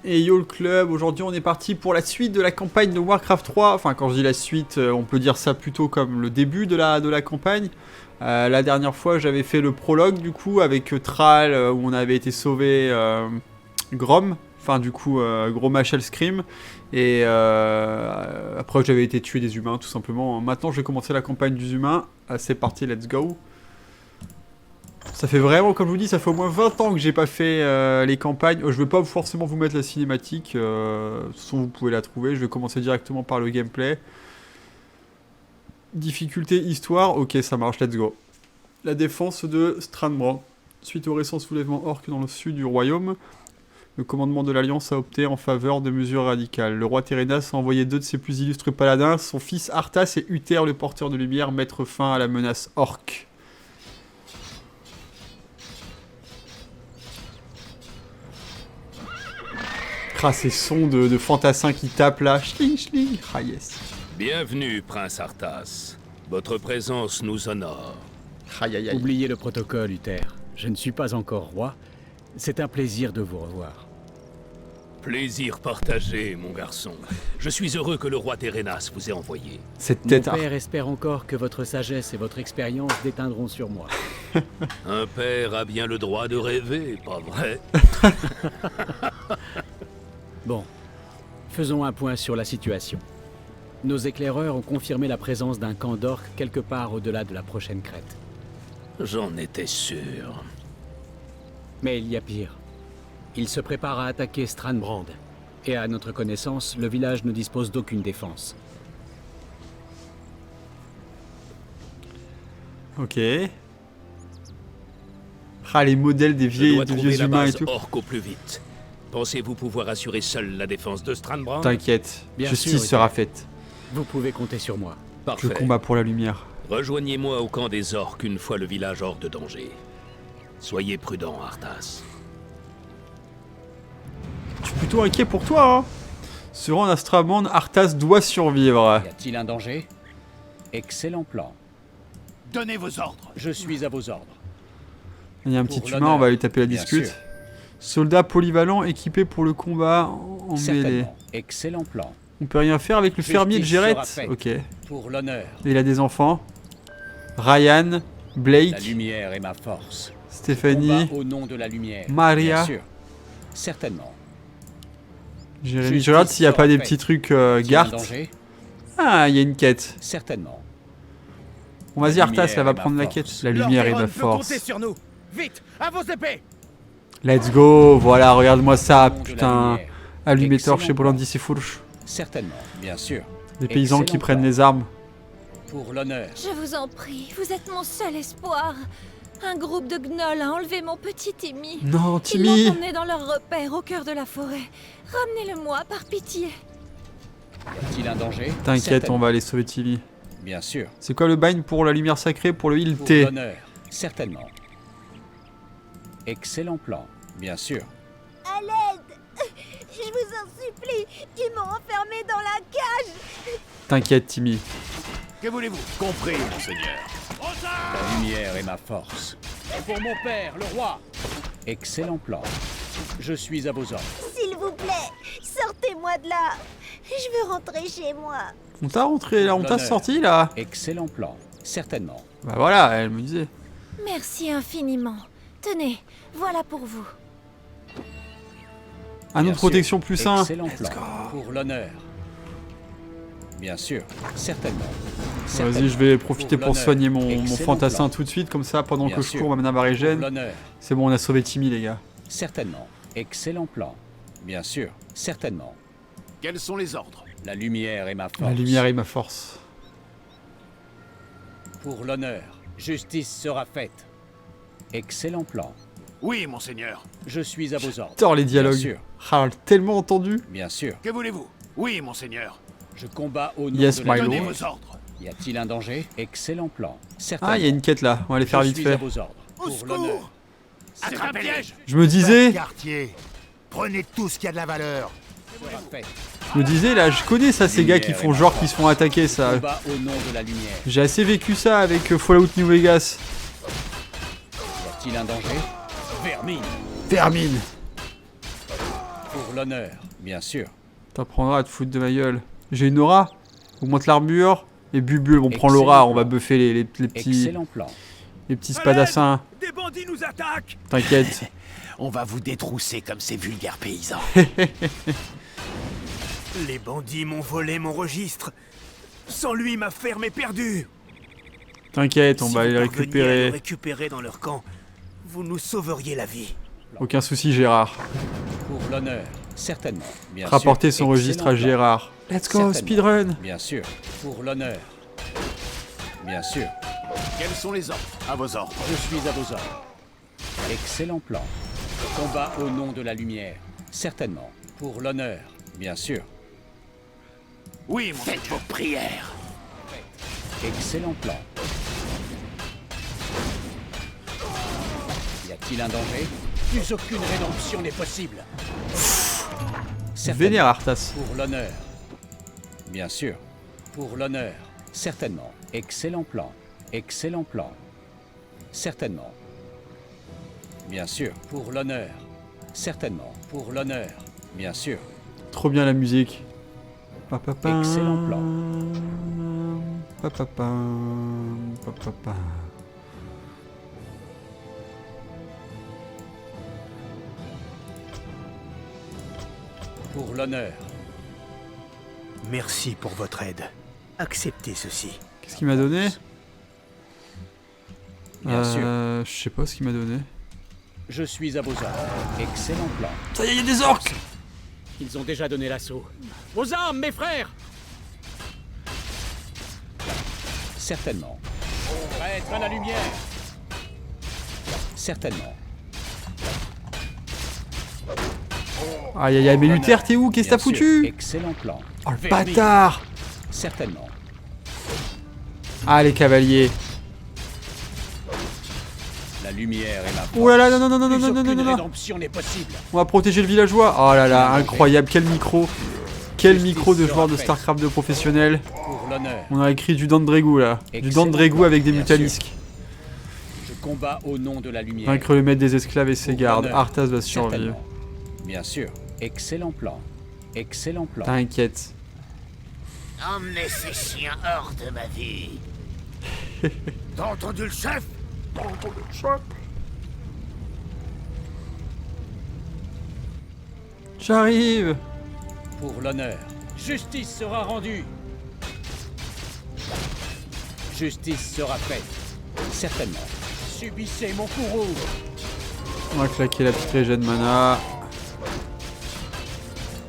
Et yo le club, aujourd'hui on est parti pour la suite de la campagne de Warcraft 3. Enfin quand je dis la suite, on peut dire ça plutôt comme le début de la campagne. La dernière fois j'avais fait le prologue du coup avec Thrall où on avait été sauvé Grom. Enfin du coup Gros Machel Scream. Et après j'avais été tué des humains tout simplement. Maintenant je vais commencer la campagne des humains. C'est parti, let's go. Ça fait vraiment, comme je vous dis, ça fait au moins 20 ans que j'ai pas fait les campagnes. Je vais pas forcément vous mettre la cinématique. De toute façon, vous pouvez la trouver. Je vais commencer directement par le gameplay. Difficulté histoire. Ok, ça marche, let's go. La défense de Strandbrand. Suite au récent soulèvement orc dans le sud du royaume, le commandement de l'Alliance a opté en faveur de mesures radicales. Le roi Térénas a envoyé 2 de ses plus illustres paladins, son fils Arthas et Uther, le porteur de lumière, mettre fin à la menace orque. Ah, ces sons de fantassins qui tapent là. Schling, schling. Ah, yes. Bienvenue, prince Arthas. Votre présence nous honore. Aïe, aïe, aïe. Oubliez le protocole, Uther. Je ne suis pas encore roi. C'est un plaisir de vous revoir. Plaisir partagé, mon garçon. Je suis heureux que le roi Térénas vous ait envoyé. Cette Mon tête. père espère encore que votre sagesse et votre expérience déteindront sur moi. Un père a bien le droit de rêver, pas vrai? Bon, faisons un point sur la situation. Nos éclaireurs ont confirmé la présence d'un camp d'orques quelque part au-delà de la prochaine crête. J'en étais sûr. Mais il y a pire. Ils se préparent à attaquer Strandbrand. Et à notre connaissance, le village ne dispose d'aucune défense. Ok. Ah, les modèles des Je dois vieux trouver la humains et base tout. orque au plus vite. Pensez-vous pouvoir assurer seul la défense de Strandbrand? T'inquiète, Bien justice sûr, sera Uther. faite. Vous pouvez compter sur moi. Parfait. Je combats pour la lumière. Rejoignez-moi au camp des orques une fois le village hors de danger. Soyez prudent, Arthas. Je suis plutôt inquiet pour toi, hein. Se rendre à Strandbrand, Arthas doit survivre. Y a-t-il un danger? Excellent plan. Donnez vos ordres. Je suis à vos ordres. Il y a un petit Pour humain, l'honneur, on va lui taper la bien discute. sûr. Soldat polyvalent équipé pour le combat en mêlée. Certainement. Excellent plan. On peut rien faire avec le fermier de Justice Gérette. sera faite. Ok. Et Pour l'honneur, il a des enfants. Ryan, la Blake, lumière est ma force. Stéphanie, Combat au nom de la lumière. Maria. Bien sûr. Certainement. Jérémy. Justice Je regarde s'il n'y a sera pas des faite. petits trucs Y a-t-il un Gart. danger? Ah, il y a une quête. Certainement. Bon, vas-y, La Arthas, lumière là va est ma prendre la force. quête. La lumière est ma Lord Huron peut compter force. sur nous. Vite, à vos épées. Let's go. Voilà, regarde-moi ça. Au nom de la Putain. lumière. Allumé Excellent torche chez plan. Brandis et Fourche. Certainement. Bien sûr. Des paysans qui Excellent prennent plan. les armes. Pour l'honneur. Je vous en prie, vous êtes mon seul espoir. Un groupe de gnolls a enlevé mon petit Timmy. Non, Ils l'ont Timmy. emmené dans leur repère au cœur de la forêt. Ramenez-le-moi, par pitié. Y a-t-il un danger? T'inquiète, on Certainement. va aller sauver Timmy. Bien sûr. C'est quoi le bind pour la lumière sacrée pour le heal Pour T? l'honneur. Certainement. Excellent plan. Bien sûr. À l'aide! Je vous en supplie, ils m'ont enfermé dans la cage. T'inquiète, Timmy. Que voulez-vous? Compris, monseigneur. La lumière est ma force. Et pour mon père, le roi. Excellent plan. Je suis à vos ordres. S'il vous plaît, sortez-moi de là. Je veux rentrer chez moi. On t'a rentré là, on t'a L'honneur. sorti là. Excellent plan. Certainement. Bah voilà, elle me disait. Merci infiniment. Tenez, voilà pour vous. Un Bien nom de sûr. protection plus sain. Excellent plan. Pour l'honneur. Bien sûr. Certainement. Vas-y, je vais profiter pour l'honneur. soigner mon Excellent fantassin plan. tout de suite, comme ça, pendant Bien que je sûr. cours, ma nana va Pour régène. l'honneur. C'est bon, on a sauvé Timmy, les gars. Certainement. Excellent plan. Bien sûr. Certainement. Quels sont les ordres? La lumière est ma force. La lumière est ma force. Pour l'honneur. Justice sera faite. Excellent plan. Oui, monseigneur. Je suis à vos ordres. J'adore les Bien dialogues. sûr. Ah, tellement entendu. Bien sûr. Que voulez-vous? Oui, monseigneur. Je combats au nom Yes, de la my Donnez lord. lumière. vos ordres. Y a-t-il un danger? Excellent plan. Certainement. Ah, il y a une quête là, on va les faire Je vite suis fait. à vos ordres. Au Pour secours. l'honneur. Attrapez-les. Je me disais, Quartier, prenez tout ce qui a de la valeur. Sera faite. je me disais là, je connais ça, ces gars qui font genre qui se font attaquer ça. Combat au nom de la lumière. J'ai assez vécu ça avec Fallout New Vegas. Y a-t-il un danger? Vermine. Termine. Pour l'honneur, bien sûr. T'apprendras à te foutre de ma gueule. J'ai une aura. Augmente l'armure. Et Bubule, on prend Excellent l'aura, on plan. va buffer les petits Excellent plan. spadassins. Des bandits nous attaquent! T'inquiète. On va vous détrousser comme ces vulgaires paysans. Les bandits m'ont volé mon registre. Sans lui, ma ferme est perdue. T'inquiète, on Si va aller vous le parveniez à le récupérer. récupérer dans leur camp, vous nous sauveriez la vie. Aucun souci, Gérard. Pour l'honneur, certainement. Bien Rapporter sûr. son registre à Excellent plan. Gérard. Let's go, Certainement. speedrun. Bien sûr. Pour l'honneur. Bien sûr. Quels sont les ordres? À vos ordres. Je suis à vos ordres. Excellent plan. Combat au nom de la lumière. Certainement. Pour l'honneur. Bien sûr. Oui, mon Faites vos prières! Excellent plan. Y a-t-il un danger? Plus aucune rédemption n'est possible. Certainement. Vénère Arthas. Pour l'honneur. Bien sûr. Pour l'honneur. Certainement. Excellent plan. Excellent plan. Certainement. Bien sûr. Pour l'honneur. Certainement. Pour l'honneur. Bien sûr. Trop bien la musique. Papapam, Excellent plan. papapam, papapam. Pour l'honneur. Merci pour votre aide. Acceptez ceci. Qu'est-ce qu'il m'a donné? Bien sûr. Je sais pas ce qu'il m'a donné. Je suis à vos ordres. Excellent plan. Ça y est, il y a des orques! Ils ont déjà donné l'assaut. Aux armes, mes frères! Certainement. Prêtre à la lumière! Certainement. Aïe aïe aïe, mais Luther, t'es où? Qu'est-ce que t'as Bien sûr. foutu? Excellent plan. Oh le Vernis. bâtard! Certainement. Ah les cavaliers. La lumière est ma force. Oh là là, non non non non Plus non non non aucune non. rédemption n'est possible. On va protéger le villageois. Oh là là, incroyable, quel micro. Quel micro de joueur de Starcraft de professionnel. Pour l'honneur. On a écrit du Dandregu là. Du Excellent Dandregu plan, avec des bien mutalisques. Je combats au nom de la lumière. Vaincre le maître des esclaves et ses Pour gardes. l'honneur. Arthas va survivre. Certainement. Bien sûr. Excellent plan. Excellent plan. T'inquiète. Emmenez ces chiens hors de ma vie. T'as entendu le chef? J'arrive. Pour l'honneur. Justice sera rendue. Justice sera faite. Certainement. Subissez mon courroux. On va claquer la petite régène mana.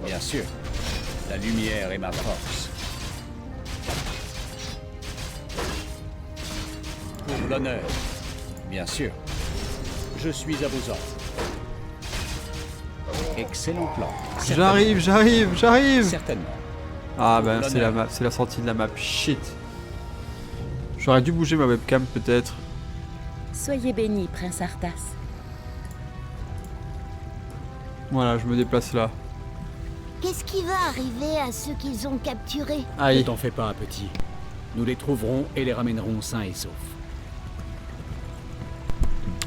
Bien sûr. La lumière est ma force. Pour l'honneur. Bien sûr. Je suis à vos ordres. Excellent plan. J'arrive, j'arrive, j'arrive. Certainement. Ah ben Pour c'est la l'honneur. map, c'est la sortie de la map. Shit. J'aurais dû bouger ma webcam peut-être. Soyez béni, Prince Arthas. Voilà, je me déplace là. Qu'est-ce qui va arriver à ceux qu'ils ont capturés? Ne Aïe. t'en fais pas, petit. Nous les trouverons et les ramènerons sains et saufs.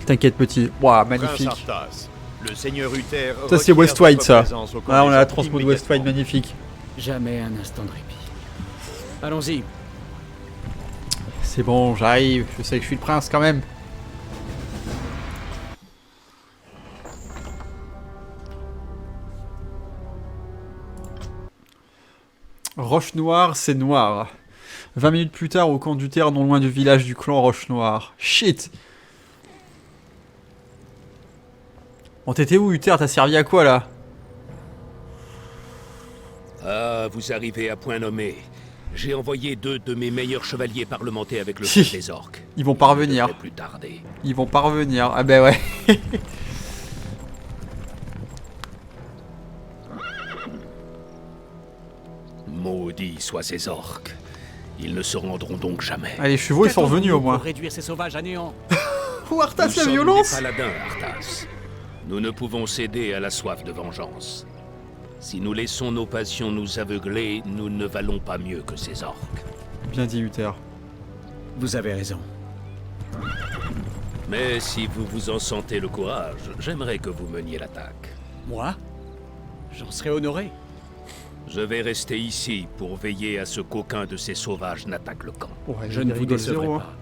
T'inquiète petit. Waouh, Prince magnifique. Arthas, le seigneur Uther Ça c'est requiert Westwide votre ça. présence au Ah on a la Commandant transpo de immédiatement. Westwide magnifique. Jamais un instant de répit. Allons-y. C'est bon, j'arrive. Je sais que je suis le prince quand même. Roche Noire, c'est noir. 20 minutes plus tard, au camp d'Uther, non loin du village du clan Roche Noire. Shit. Bon, t'étais où, Uther? T'as servi à quoi, là? Ah, vous arrivez à point nommé. J'ai envoyé 2 de mes meilleurs chevaliers parlementer avec le chef des orques. Ils vont parvenir. Ne plus tarder. Ils vont parvenir. Ah ben ouais. Maudits soient ces orques. Ils ne se rendront donc jamais. Allez, les chevaux, ils sont revenus au Pour moins. réduire ces sauvages à néant. Oh, Arthas, Nous la sommes violence! des paladins, Arthas. Nous ne pouvons céder à la soif de vengeance. Si nous laissons nos passions nous aveugler, nous ne valons pas mieux que ces orques. Bien dit, Uther. Vous avez raison. Mais si vous vous en sentez le courage, j'aimerais que vous meniez l'attaque. Moi? J'en serais honoré. Je vais rester ici pour veiller à ce qu'aucun de ces sauvages n'attaque le camp. Ouais, Je ne vous rigole décevrai zéro, hein. pas.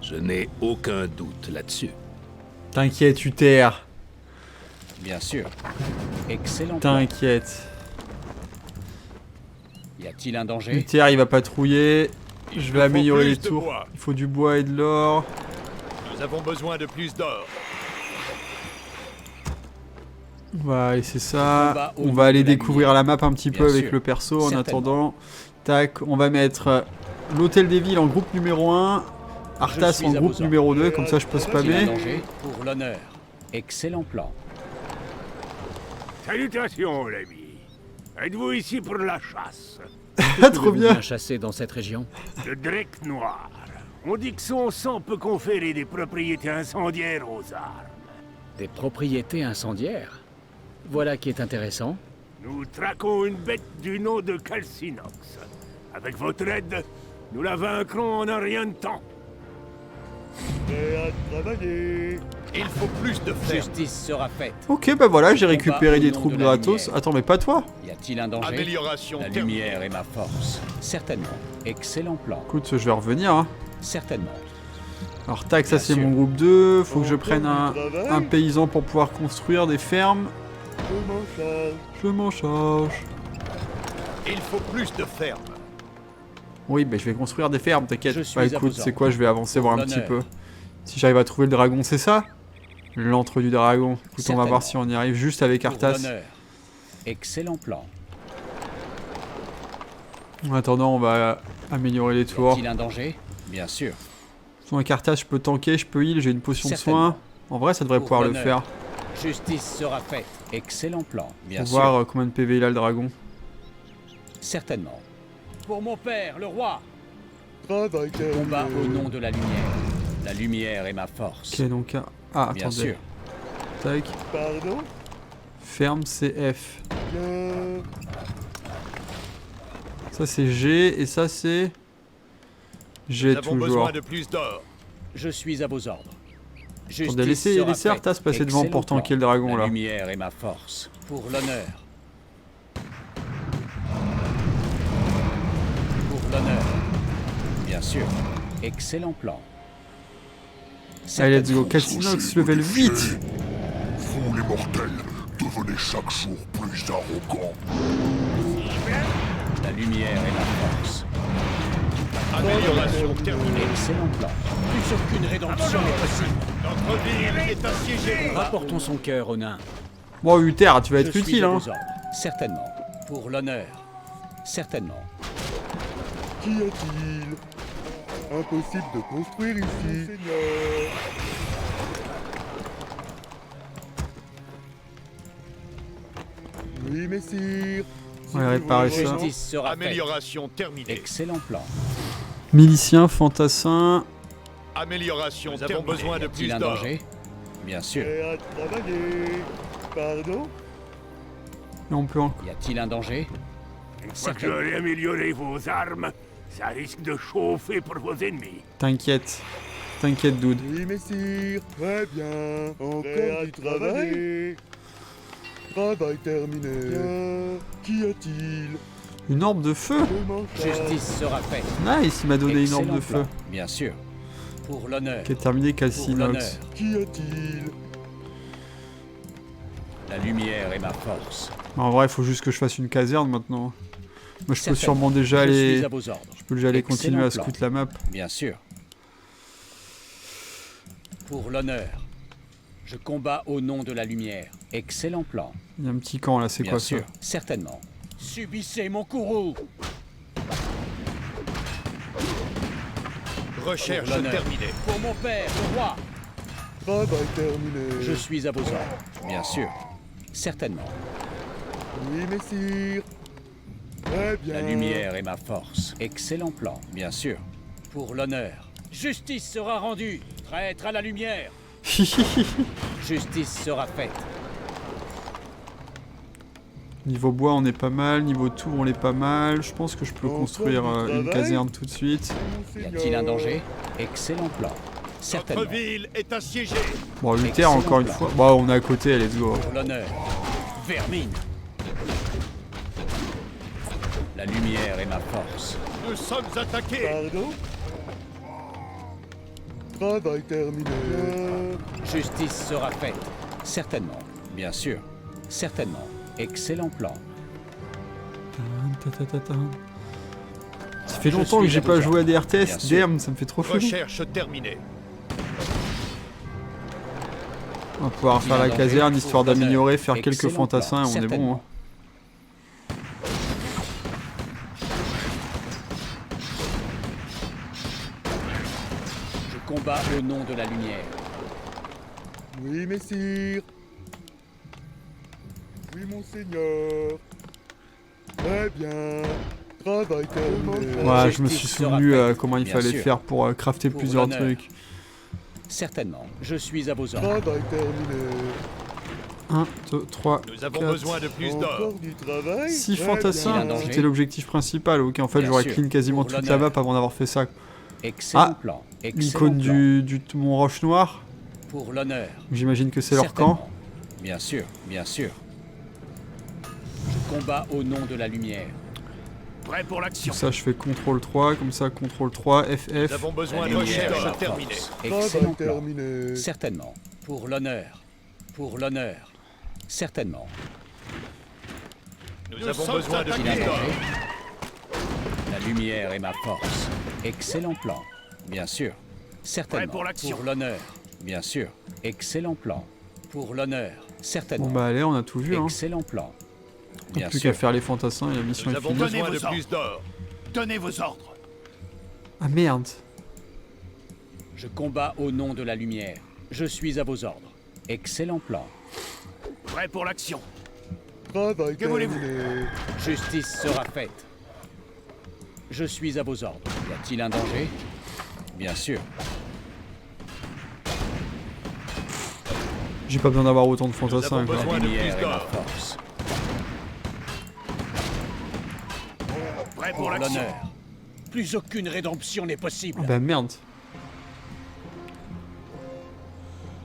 Je n'ai aucun doute là-dessus. T'inquiète, Uther. Bien sûr. Excellent plan. T'inquiète. Y a-t-il un danger? Uther, il va patrouiller. Je vais nous faut améliorer plus les de tours. bois. Il faut du bois et de l'or. Nous avons besoin de plus d'or. On va laisser ça. Combat au On bout va aller de la découvrir lumière. la map un petit peu Bien avec sûr. le perso en Certainement. attendant. Tac, on va mettre l'hôtel des villes en groupe numéro 1. Arthas suis en à groupe vos ordres. numéro 2, comme ça je peux Y a-t-il un spammer. danger? Pour l'honneur. Excellent plan. Salutations, l'ami. Êtes-vous ici pour la chasse? Trop Pouvez-vous bien. chasser dans cette région? Le Drake noir. On dit que son sang peut conférer des propriétés incendiaires aux armes. Des propriétés incendiaires? Voilà qui est intéressant. Nous traquons une bête du nom de Calcinox. Avec votre aide, nous la vaincrons en un rien de temps. Il faut plus de fer. Justice sera faite. Ok, bah voilà, j'ai Combat récupéré au des nom troupes de la gratos. lumière. Attends, mais pas toi. Y a-t-il un danger? Amélioration La terminée. lumière est ma force. Certainement. Excellent plan. Écoute, je vais revenir. Hein. Certainement. Alors tac, ça Bien c'est sûr. mon groupe 2. Faut que je prenne un paysan pour pouvoir construire des fermes. Je m'en charge. Il faut plus de fermes. Oui, bah je vais construire des fermes, Je t'inquiète. suis Bah à écoute, vos c'est ordres. quoi, je vais avancer voir un petit L'honneur. peu. Si j'arrive à trouver le dragon, c'est ça? L'antre du dragon. Écoute, on va voir si Certainement. on y arrive juste avec Pour Arthas. l'honneur. Excellent plan. En attendant, on va améliorer les Y tours. a-t-il un danger? Bien sûr. Avec Arthas, je peux tanker, je peux heal, j'ai une potion de Certainement. soin. En vrai, ça devrait Pour pouvoir le l'honneur. faire. Justice sera faite. Excellent plan. Bien Pour sûr. voir combien de PV il a le dragon. Certainement. Pour mon père, le roi. Combat au nom de la lumière. La lumière est ma force. Ok, donc... Ah, Bien attendez. sûr. Tac. Ferme, c'est F. Ça, c'est G, et ça, c'est... G Nous avons toujours. besoin de plus d'or. Je suis à vos ordres. Justice Attendez, laissez sera faite. Arthas passer devant pour Excellent tanker le plan. dragon, La là. lumière est ma force. Pour l'honneur. Pour l'honneur. Bien sûr. Excellent plan. Allez, let's go. Certainement. Calcinox, level 8. Vous, les mortels, devenez chaque jour plus arrogants. La lumière est ma force. Amélioration terminée. Excellent plan. Plus aucune rédemption n'est possible. Notre ville est assiégée. Rapportons son cœur au nain. Bon, Uther, tu vas être Je suis utile, à hein. vos ordres. Certainement. Pour l'honneur. Certainement. Qu'y a-t-il? Impossible de construire ici, Seigneur. Oui, messire. On va réparer ça. Justice sera faite. Amélioration terminée. Excellent plan. Milicien, fantassin. Amélioration Nous terminée. avons besoin de Y a-t-il plus un d'or. danger? Bien sûr. Prêt à travailler. Pardon? Et on peut encore... Y a-t-il un danger? Une fois que j'aurai amélioré vos armes, ça risque de chauffer pour vos ennemis. T'inquiète. T'inquiète, dude. Oui, messire. Très bien. Encore du travail. Travail terminé. Bien. Qu'y a-t-il? Une orbe de feu. Je m'en charge. Justice sera faite. Nice, il m'a donné une orbe Excellent de plan. feu. Bien sûr. Pour l'honneur. Qui est terminé, Pour l'honneur. Calcinox. Qu'y a-t-il? La lumière est ma force. En vrai, il faut juste que je fasse une caserne maintenant. Moi, je peux Certainement. sûrement déjà Je aller... suis à vos ordres. Je peux déjà aller Excellent continuer à plan. scout la map. Bien sûr. Pour l'honneur. Je combats au nom de la lumière. Excellent plan. Il y a un petit camp là, c'est Bien quoi sûr. ça? Certainement. Subissez mon courroux. Recherche Pour l'honneur. terminée. Pour mon père, le roi. Travail terminé. Je suis à vos ordres. Bien sûr. Certainement. Oui, messire. Très bien. La lumière est ma force. Excellent plan. Bien sûr. Pour l'honneur. Justice sera rendue. Traître à la lumière. Justice sera faite. Niveau bois, on est pas mal. Niveau tour, on est pas mal. Je pense que je peux Encore construire du une travail caserne tout de suite. Y a-t-il un danger? Excellent plan. Certainement. Notre ville est assiégée. Bon, Luther, Excellent encore une plan. fois. Bon, on est à côté, let's go. Pour l'honneur. Vermine. La lumière est ma force. Nous sommes attaqués. Pardon? Travail terminé. Justice sera faite. Certainement. Bien sûr. Certainement. Excellent plan. Ça fait Je longtemps que suis j'ai à pas vos joué à des ordres. Bien RTS. sûr. Damn, ça me fait trop flipper. Recherche terminée. On va pouvoir faire la caserne histoire d'améliorer, faire quelques fantassins et on est bon. Hein. Je combats au nom de la lumière. Oui, messire. Oui, monseigneur. Très bien. Travail terminé. Ouais, je me suis Justice sera souvenu faite, comment il bien fallait sûr. faire pour crafter Pour plusieurs l'honneur. trucs. Certainement. Je suis à vos ordres. Travail terminé. 1, 2, 3, Nous avons 4, besoin de plus d'or. Encore du travail? 6 Très fantassins. bien. C'était l'objectif principal. Ok, en fait, Bien j'aurais sûr. clean quasiment Pour toute la l'honneur. map avant d'avoir fait ça. Excellent Ah, plan. Excellent L'icône plan. du Mont Roche Noir. Pour l'honneur. J'imagine que c'est leur Certainement. camp. Bien sûr, bien sûr. Je combats au nom de la lumière. Prêt pour Comme l'action. ça, je fais CTRL 3. Comme ça, CTRL 3, Nous FF. avons La besoin de lumière est ma recherche terminée. force. Travail Excellent plan. terminé. Certainement. Pour l'honneur. Pour l'honneur. Certainement. Nous avons besoin de Il a plus d'or. mangé. La lumière est ma force. Excellent plan. Bien sûr. Certainement. Prêt pour l'action. Pour l'honneur. Bien sûr. Excellent plan. Pour l'honneur. Certainement. Bon bah allez, on a tout vu. Hein. Excellent plan. Bien Plus sûr. qu'à faire les fantassins et la mission Nous est avons finie. besoin de vos plus d'or. Donnez vos ordres. Ah merde. Je combats au nom de la lumière. Je suis à vos ordres. Excellent plan. Prêt pour l'action. Travail Que voulez-vous? terminé. Justice sera faite. Je suis à vos ordres. Y a-t-il un danger? Bien sûr. J'ai pas besoin d'avoir autant de Nous fantassins. avons quoi. besoin La de lumière plus est ma d'or. force. Prêt Pour pour l'action. l'honneur. Plus aucune rédemption n'est possible. Ah bah merde.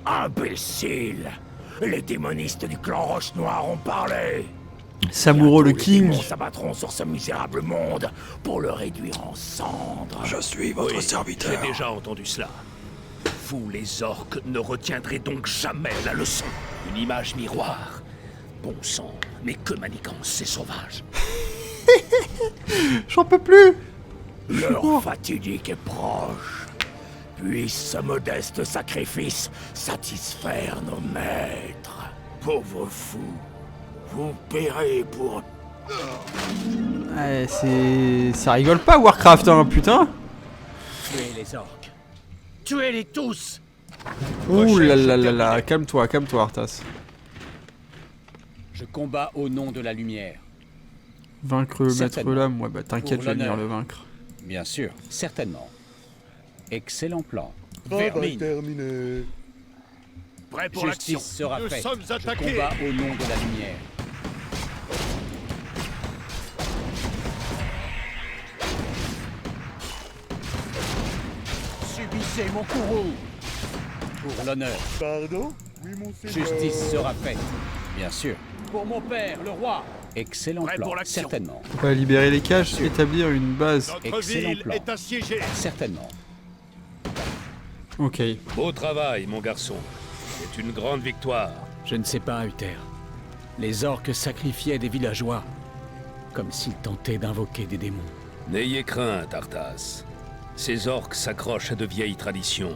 Imbécile! Les démonistes du clan Roche Noire ont parlé! Samuro le Bientôt, les King. démons s'abattront sur ce misérable monde pour le réduire en cendres. Je suis votre Oui, serviteur. j'ai déjà entendu cela. Vous, les orques, ne retiendrez donc jamais la leçon. Une image miroir. Bon sang, mais que manigance ces sauvages! J'en peux plus. L'heure fatidique est proche. Puisse ce modeste sacrifice satisfaire nos maîtres. Pauvres fous, vous paierez pour... Ouais, c'est... Ça rigole pas Warcraft, hein, putain. Tuez les orques. Tuez-les tous! Ouh là là là là, calme-toi, Arthas. Je combats au nom de la lumière. Vaincre le maître Certainement. l'âme, ouais bah t'inquiète, Pour je vais venir l'honneur. le vaincre. Bien sûr. Certainement. Excellent plan. Travail Vermine. terminé. Prêt pour l'action. Justice sera Nous faite. sommes Je attaqués. combats au nom de la lumière. Subissez mon courroux. Pour l'honneur. Pardon? Oui, monseigneur. Justice sera faite. Bien sûr. Pour mon père, le roi. Excellent Prêt plan. pour l'action. Certainement. On va libérer les cages, Sûr. établir une base. Notre Excellent ville plan. est assiégée. Certainement. Ok. Beau travail, mon garçon. C'est une grande victoire. Je ne sais pas, Uther. Les orques sacrifiaient des villageois, comme s'ils tentaient d'invoquer des démons. N'ayez crainte, Arthas. Ces orques s'accrochent à de vieilles traditions.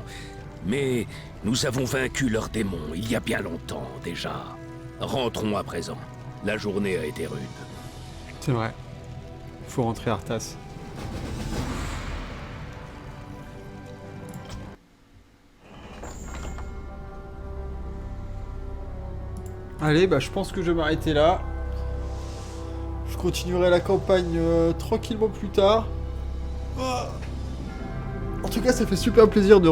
Mais nous avons vaincu leurs démons il y a bien longtemps déjà. Rentrons à présent. La journée a été rude. C'est vrai. Faut rentrer Arthas. Allez, bah je pense que je vais m'arrêter là. Je continuerai la campagne tranquillement plus tard. Ah. En tout cas, ça fait super plaisir de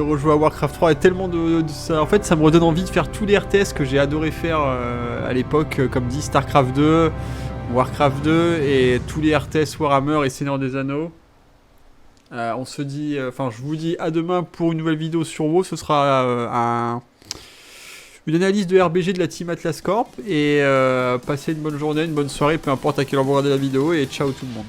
rejouer à Warcraft 3 et tellement ça, en fait, ça me redonne envie de faire tous les RTS que j'ai adoré faire à l'époque, comme dit Starcraft 2, Warcraft 2 et tous les RTS Warhammer et Seigneur des Anneaux. On se dit, enfin, je vous dis à demain pour une nouvelle vidéo sur WoW. Ce sera une analyse de RBG de la team Atlas Corp. Et passez une bonne journée, une bonne soirée, peu importe à quelle heure vous regardez la vidéo. Et ciao tout le monde.